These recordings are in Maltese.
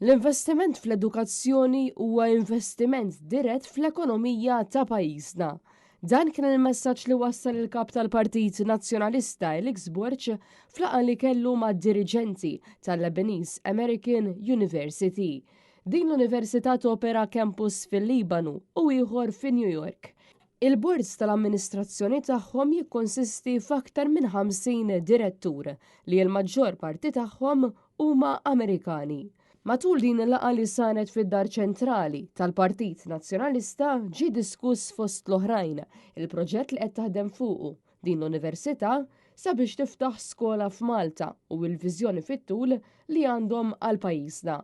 L-investiment fl-edukazzjoni huwa investiment dirett fl-ekonomija ta' pajjiżna. Dan kien il-messaġġ li wassal il-kap tal-Partit Nazzjonalista Alex Borch fl-laqgħa li kellu mad-diriġenti tal-Lebanese American University. Din l-Università topera campus fil-Libanu u ieħor fi New York. Il-boards tal-amministrazzjoni tagħhom jikkonsisti f'aktar minn 50 direttur li l-maġġor parti tagħhom huma Amerikani. Matul din il-laqgħa li saret fid-Dar Ċentrali tal-Partit Nazzjonalista ġie diskuss fost l-oħrajn il-proġett li qed taħdem fuqu din l-Università sabiex tiftaħ skola f'Malta u l-viżjoni fit-tul li għandhom għal pajjiżna.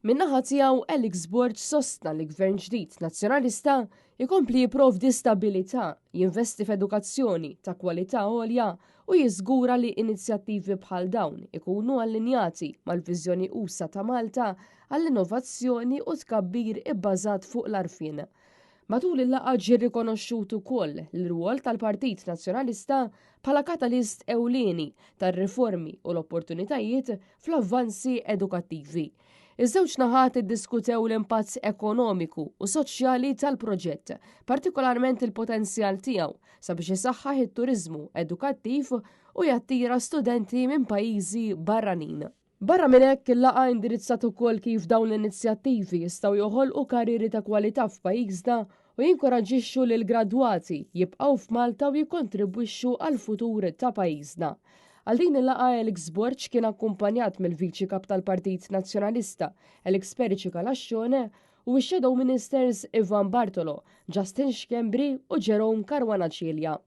Min-naħa tiegħu Alex Borch sostna li gvern ġdid nazzjonalista jkompli jipprovdi stabilità, jinvesti f'edukazzjoni ta' kwalità għolja u jiżgura li inizjattivi bħal dawn ikunu allinjati mal-viżjoni usa ta' Malta għall-innovazzjoni u tkabbir ibbażat fuq l-arfien. Matul il-laqgħa ġie rikonoxxut ukoll l-rwol tal-Partit Nazzjonalista bħala katalist ewlieni tar-riformi u l-opportunitajiet fl-avvanzi edukattivi. Iż-żewġ naħat iddiskutew l-impatt ekonomiku u soċjali tal-proġett, partikolarment il-potenzjal tiegħu sabiex isaħħaħ it-turiżmu edukattiv u jattira studenti minn pajjiżi barranin. Barra minn hekk il-laqgħa indirizzat ukoll kif dawn l-inizjattivi jistgħu joħolqu karrieri ta' kwalità f'pajjiżna u jinkoraġġixxu lil gradwati jibqgħu f'Malta u jikkontribwixxu għall-futur ta' pajjiżna. Għal din il-laqgħa Alex Borch kien akkumpanjat mill-Viċi Kap tal-Partit Nazzjonalista Alex Perici Kalaxxone u x-Shadow Ministers Ivan Bartolo, Justin Xkembri u Jerome Caruana Cilja.